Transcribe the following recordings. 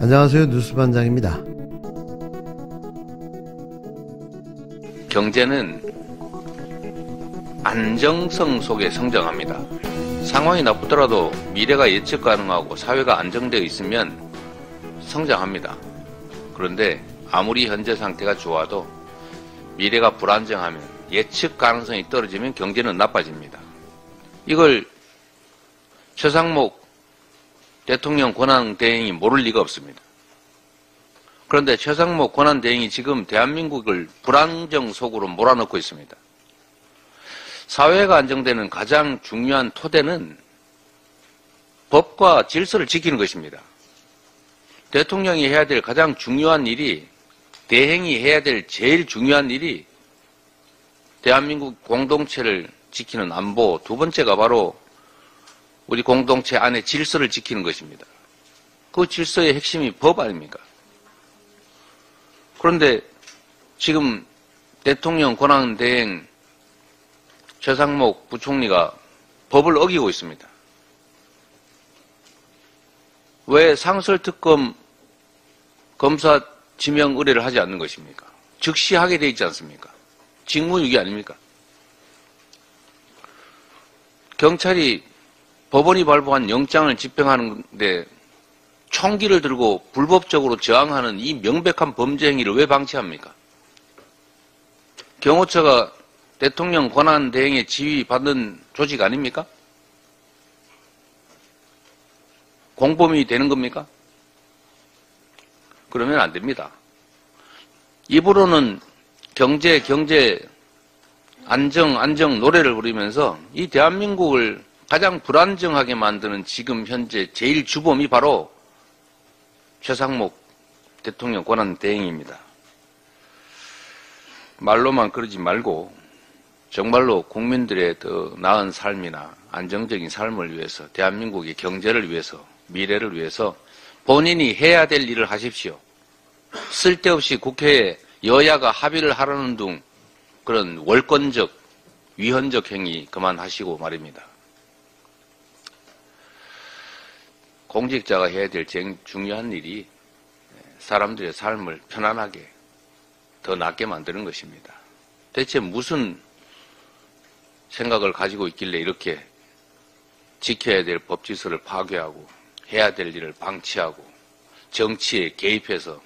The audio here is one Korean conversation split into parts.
안녕하세요. 뉴스반장입니다. 경제는 안정성 속에 성장합니다. 상황이 나쁘더라도 미래가 예측 가능하고 사회가 안정되어 있으면 성장합니다. 그런데 아무리 현재 상태가 좋아도 미래가 불안정하면 예측 가능성이 떨어지면 경제는 나빠집니다. 이걸 최상목 대통령 권한대행이 모를 리가 없습니다. 그런데 최상목 권한대행이 지금 대한민국을 불안정 속으로 몰아넣고 있습니다. 사회가 안정되는 가장 중요한 토대는 법과 질서를 지키는 것입니다. 대통령이 해야 될 가장 중요한 일이, 대행이 해야 될 제일 중요한 일이 대한민국 공동체를 지키는 안보, 두 번째가 바로 우리 공동체 안에 질서를 지키는 것입니다. 그 질서의 핵심이 법 아닙니까? 그런데 지금 대통령 권한대행 최상목 부총리가 법을 어기고 있습니다. 왜 상설특검 검사 지명 의뢰를 하지 않는 것입니까? 즉시 하게 돼 있지 않습니까? 직무유기 아닙니까? 경찰이 법원이 발부한 영장을 집행하는데 총기를 들고 불법적으로 저항하는 이 명백한 범죄 행위를 왜 방치합니까? 경호처가 대통령 권한 대행의 지휘 받는 조직 아닙니까? 공범이 되는 겁니까? 그러면 안 됩니다. 입으로는 경제 안정 노래를 부르면서 이 대한민국을 가장 불안정하게 만드는 지금 현재 제일 주범이 바로 최상목 대통령 권한 대행입니다. 말로만 그러지 말고 정말로 국민들의 더 나은 삶이나 안정적인 삶을 위해서, 대한민국의 경제를 위해서, 미래를 위해서 본인이 해야 될 일을 하십시오. 쓸데없이 국회에 여야가 합의를 하라는 등 그런 월권적, 위헌적 행위 그만하시고 말입니다. 공직자가 해야 될 제일 중요한 일이 사람들의 삶을 편안하게 더 낫게 만드는 것입니다. 대체 무슨 생각을 가지고 있길래 이렇게 지켜야 될 법질서를 파괴하고 해야 될 일을 방치하고 정치에 개입해서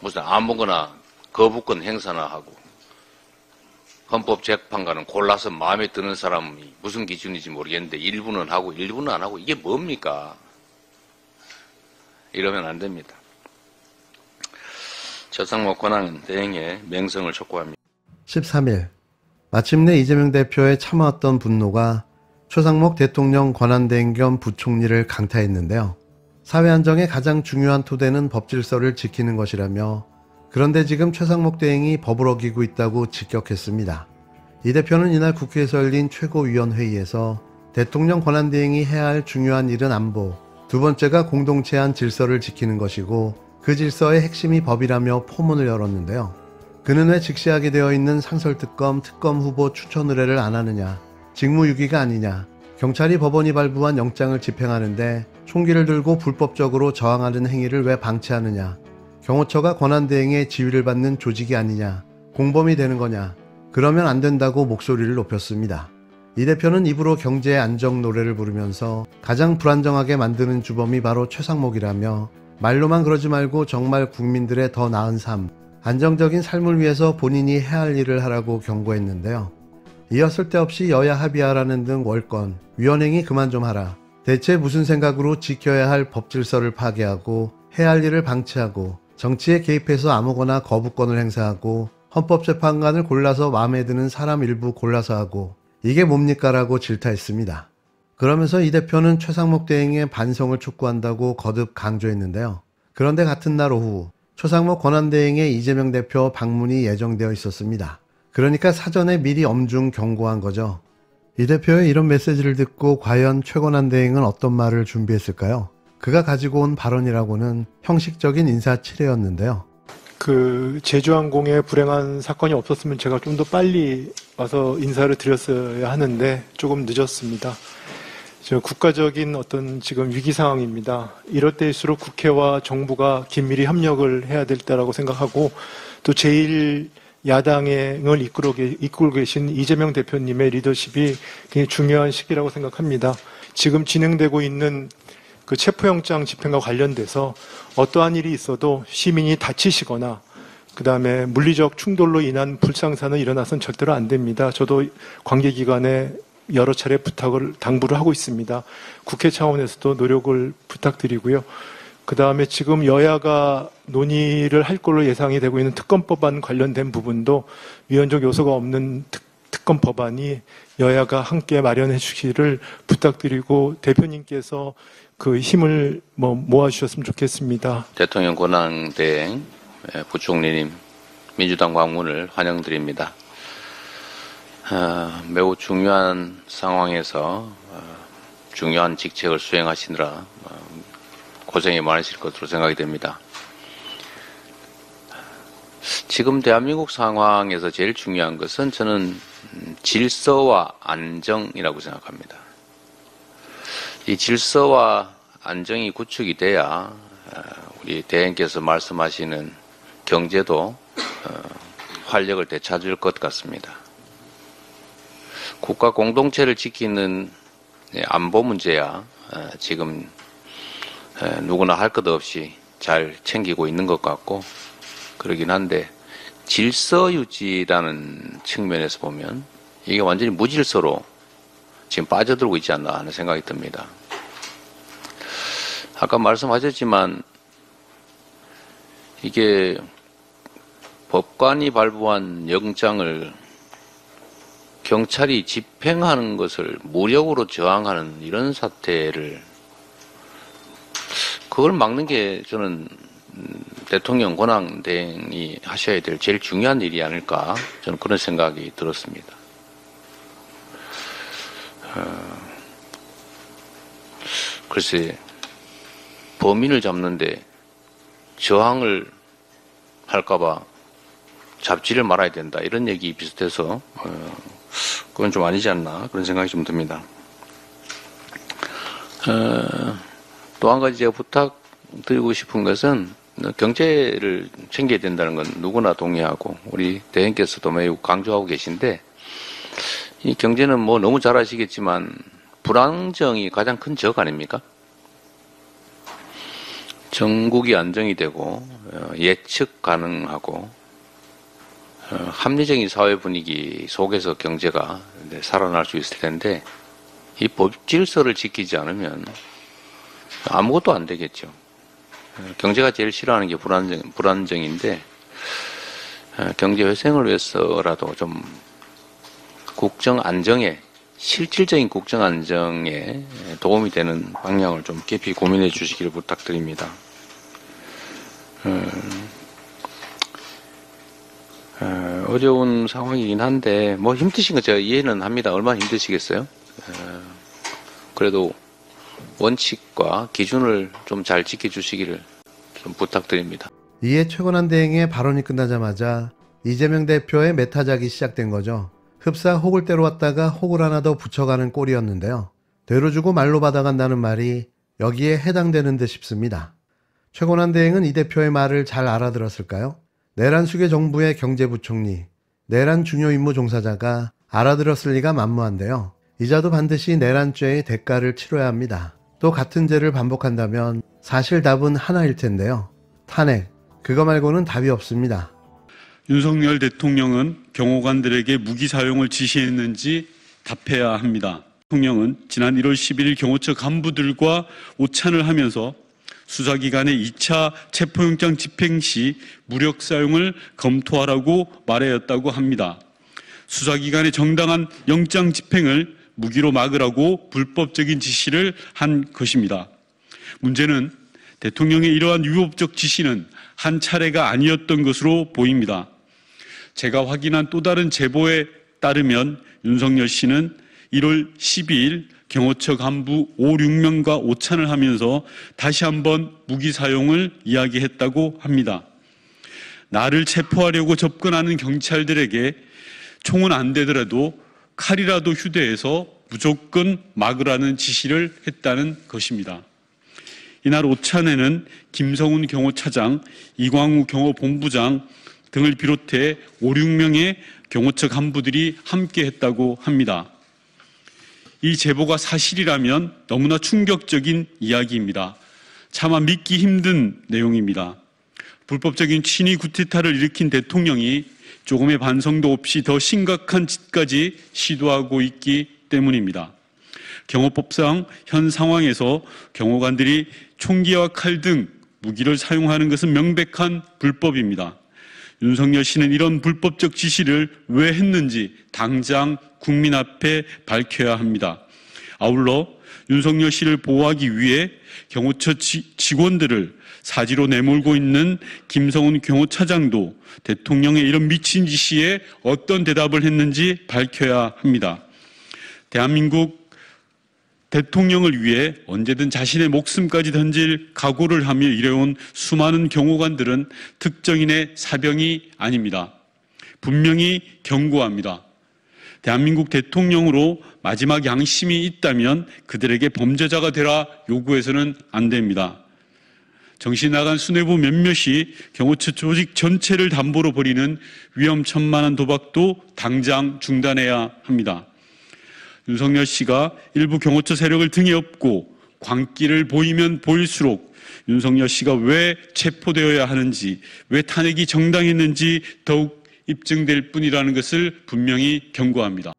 무슨 아무거나 거부권 행사나 하고 헌법재판관은 골라서 마음에 드는 사람이 무슨 기준인지 모르겠는데 일부는 하고 일부는 안 하고 이게 뭡니까? 이러면 안 됩니다. 최상목 권한대행의 명성을 촉구합니다. 13일 마침내 이재명 대표의 참아왔던 분노가 최상목 대통령 권한대행 겸 부총리를 강타했는데요. 사회 안정의 가장 중요한 토대는 법질서를 지키는 것이라며, 그런데 지금 최상목 대행이 법을 어기고 있다고 직격했습니다. 이 대표는 이날 국회에서 열린 최고위원회의에서 대통령 권한대행이 해야 할 중요한 일은 안보, 두 번째가 공동체 안 질서를 지키는 것이고 그 질서의 핵심이 법이라며 포문을 열었는데요. 그는 왜 직시하게 되어 있는 상설특검, 특검 후보 추천 의뢰를 안 하느냐, 직무유기가 아니냐, 경찰이 법원이 발부한 영장을 집행하는데 총기를 들고 불법적으로 저항하는 행위를 왜 방치하느냐, 경호처가 권한대행의 지휘를 받는 조직이 아니냐, 공범이 되는 거냐, 그러면 안 된다고 목소리를 높였습니다. 이 대표는 입으로 경제 안정 노래를 부르면서 가장 불안정하게 만드는 주범이 바로 최상목이라며, 말로만 그러지 말고 정말 국민들의 더 나은 삶, 안정적인 삶을 위해서 본인이 해야 할 일을 하라고 경고했는데요. 이어 쓸데없이 여야 합의하라는 등 월권, 위헌행위 그만 좀 하라. 대체 무슨 생각으로 지켜야 할 법질서를 파괴하고 해야 할 일을 방치하고 정치에 개입해서 아무거나 거부권을 행사하고 헌법재판관을 골라서 마음에 드는 사람 일부 골라서 하고 이게 뭡니까? 라고 질타했습니다. 그러면서 이 대표는 최상목 대행의 반성을 촉구한다고 거듭 강조했는데요. 그런데 같은 날 오후 최상목 권한대행의 이재명 대표 방문이 예정되어 있었습니다. 그러니까 사전에 미리 엄중 경고한 거죠. 이 대표의 이런 메시지를 듣고 과연 최 권한대행은 어떤 말을 준비했을까요? 그가 가지고 온 발언이라고는 형식적인 인사치레였는데요. 제주항공에 불행한 사건이 없었으면 제가 좀 더 빨리 와서 인사를 드렸어야 하는데 조금 늦었습니다. 국가적인 어떤 지금 위기 상황입니다. 이럴 때일수록 국회와 정부가 긴밀히 협력을 해야 될 때라고 생각하고, 또 제일 야당을 이끌고 계신 이재명 대표님의 리더십이 굉장히 중요한 시기라고 생각합니다. 지금 진행되고 있는 그 체포영장 집행과 관련돼서 어떠한 일이 있어도 시민이 다치시거나 그다음에 물리적 충돌로 인한 불상사는 일어나서는 절대로 안 됩니다. 저도 관계기관에 여러 차례 당부를 하고 있습니다. 국회 차원에서도 노력을 부탁드리고요. 그다음에 지금 여야가 논의를 할 걸로 예상이 되고 있는 특검법안 관련된 부분도 위헌적 요소가 없는 특검 법안이 여야가 함께 마련해 주시기를 부탁드리고, 대표님께서 그 힘을 모아주셨으면 좋겠습니다. 대통령 권한대행 부총리님, 민주당 방문을 환영드립니다. 매우 중요한 상황에서 중요한 직책을 수행하시느라 고생이 많으실 것으로 생각이 됩니다. 지금 대한민국 상황에서 제일 중요한 것은 저는 질서와 안정이라고 생각합니다. 이 질서와 안정이 구축이 돼야 우리 대행께서 말씀하시는 경제도 활력을 되찾을 것 같습니다. 국가 공동체를 지키는 안보 문제야 지금 누구나 할 것 없이 잘 챙기고 있는 것 같고 그러긴 한데, 질서 유지라는 측면에서 보면 이게 완전히 무질서로 지금 빠져들고 있지 않나 하는 생각이 듭니다. 아까 말씀하셨지만 이게 법관이 발부한 영장을 경찰이 집행하는 것을 무력으로 저항하는 이런 사태를, 그걸 막는 게 저는 대통령 권한대행이 하셔야 될 제일 중요한 일이 아닐까, 저는 그런 생각이 들었습니다. 글쎄, 범인을 잡는데 저항을 할까봐 잡지를 말아야 된다, 이런 얘기 비슷해서 그건 좀 아니지 않나, 그런 생각이 좀 듭니다. 또 한 가지 제가 부탁드리고 싶은 것은, 경제를 챙겨야 된다는 건 누구나 동의하고 우리 대행께서도 매우 강조하고 계신데, 이 경제는 너무 잘 아시겠지만 불안정이 가장 큰 적 아닙니까? 전국이 안정이 되고 예측 가능하고 합리적인 사회 분위기 속에서 경제가 살아날 수 있을 텐데, 이 법 질서를 지키지 않으면 아무것도 안 되겠죠. 경제가 제일 싫어하는 게 불안정인데, 경제 회생을 위해서라도 좀 국정 안정에, 실질적인 국정 안정에 도움이 되는 방향을 좀 깊이 고민해 주시기를 부탁드립니다. 어려운 상황이긴 한데 힘드신 거 제가 이해는 합니다. 얼마나 힘드시겠어요? 그래도 원칙과 기준을 좀 잘 지켜주시기를 좀 부탁드립니다. 이에 최권한 대행의 발언이 끝나자마자 이재명 대표의 메타작이 시작된 거죠. 흡사 혹을 때려왔다가 혹을 하나 더 붙여가는 꼴이었는데요. 되로 주고 말로 받아간다는 말이 여기에 해당되는 듯 싶습니다. 최권한 대행은 이 대표의 말을 잘 알아들었을까요? 내란 수계 정부의 경제부총리, 내란 중요 임무 종사자가 알아들었을 리가 만무한데요. 이자도 반드시 내란죄의 대가를 치러야 합니다. 또 같은 죄를 반복한다면 사실 답은 하나일 텐데요. 탄핵, 그거 말고는 답이 없습니다. 윤석열 대통령은 경호관들에게 무기 사용을 지시했는지 답해야 합니다. 대통령은 지난 1월 11일 경호처 간부들과 오찬을 하면서 수사기관의 2차 체포영장 집행 시 무력 사용을 검토하라고 말하였다고 합니다. 수사기관의 정당한 영장 집행을 무기로 막으라고 불법적인 지시를 한 것입니다. 문제는 대통령의 이러한 위법적 지시는 한 차례가 아니었던 것으로 보입니다. 제가 확인한 또 다른 제보에 따르면 윤석열 씨는 1월 12일 경호처 간부 5, 6명과 오찬을 하면서 다시 한번 무기 사용을 이야기했다고 합니다. 나를 체포하려고 접근하는 경찰들에게 총은 안 되더라도 칼이라도 휴대해서 무조건 막으라는 지시를 했다는 것입니다. 이날 오찬에는 김성훈 경호차장, 이광우 경호본부장 등을 비롯해 5, 6명의 경호처 간부들이 함께했다고 합니다. 이 제보가 사실이라면 너무나 충격적인 이야기입니다. 차마 믿기 힘든 내용입니다. 불법적인 친위 구테타를 일으킨 대통령이 조금의 반성도 없이 더 심각한 짓까지 시도하고 있기 때문입니다. 경호법상 현 상황에서 경호관들이 총기와 칼 등 무기를 사용하는 것은 명백한 불법입니다. 윤석열 씨는 이런 불법적 지시를 왜 했는지 당장 국민 앞에 밝혀야 합니다. 아울러 윤석열 씨를 보호하기 위해 경호처 직원들을 사지로 내몰고 있는 김성훈 경호차장도 대통령의 이런 미친 지시에 어떤 대답을 했는지 밝혀야 합니다. 대한민국 대통령을 위해 언제든 자신의 목숨까지 던질 각오를 하며 일해온 수많은 경호관들은 특정인의 사병이 아닙니다. 분명히 경고합니다. 대한민국 대통령으로 마지막 양심이 있다면 그들에게 범죄자가 되라 요구해서는 안 됩니다. 정신 나간 수뇌부 몇몇이 경호처 조직 전체를 담보로 벌이는 위험천만한 도박도 당장 중단해야 합니다. 윤석열 씨가 일부 경호처 세력을 등에 업고 광기를 보이면 보일수록 윤석열 씨가 왜 체포되어야 하는지, 왜 탄핵이 정당했는지 더욱 입증될 뿐이라는 것을 분명히 경고합니다.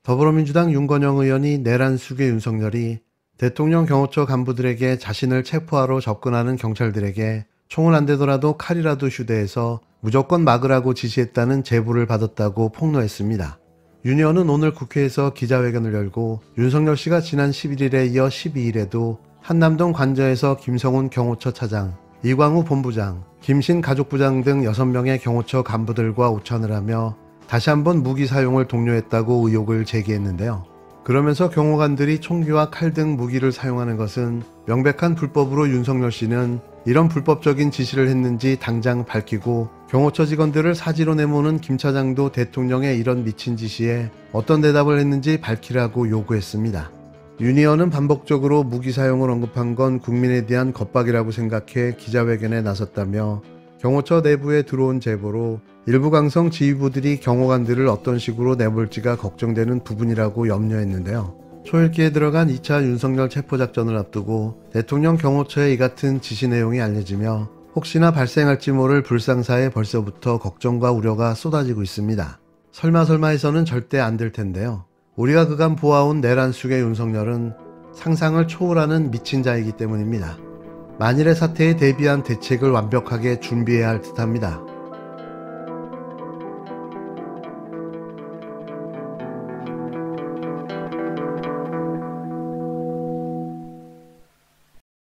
더불어민주당 윤건영 의원이 내란 수괴 윤석열이 대통령 경호처 간부들에게 자신을 체포하러 접근하는 경찰들에게 총은 안 되더라도 칼이라도 휴대해서 무조건 막으라고 지시했다는 제보를 받았다고 폭로했습니다. 윤 의원은 오늘 국회에서 기자회견을 열고 윤석열 씨가 지난 11일에 이어 12일에도 한남동 관저에서 김성훈 경호처 차장, 이광우 본부장, 김신 가족부장 등 6명의 경호처 간부들과 오찬을 하며 다시 한번 무기 사용을 독려했다고 의혹을 제기했는데요. 그러면서 경호관들이 총기와 칼 등 무기를 사용하는 것은 명백한 불법으로 윤석열 씨는 이런 불법적인 지시를 했는지 당장 밝히고 경호처 직원들을 사지로 내모는 김 차장도 대통령의 이런 미친 지시에 어떤 대답을 했는지 밝히라고 요구했습니다. 윤 의원은 반복적으로 무기 사용을 언급한 건 국민에 대한 겁박이라고 생각해 기자회견에 나섰다며 경호처 내부에 들어온 제보로 일부 강성 지휘부들이 경호관들을 어떤 식으로 내볼지가 걱정되는 부분이라고 염려했는데요. 초읽기에 들어간 2차 윤석열 체포작전을 앞두고 대통령 경호처의 이 같은 지시 내용이 알려지며 혹시나 발생할지 모를 불상사에 벌써부터 걱정과 우려가 쏟아지고 있습니다. 설마설마해서는 절대 안 될 텐데요. 우리가 그간 보아온 내란 수괴 윤석열은 상상을 초월하는 미친 자이기 때문입니다. 만일의 사태에 대비한 대책을 완벽하게 준비해야 할 듯합니다.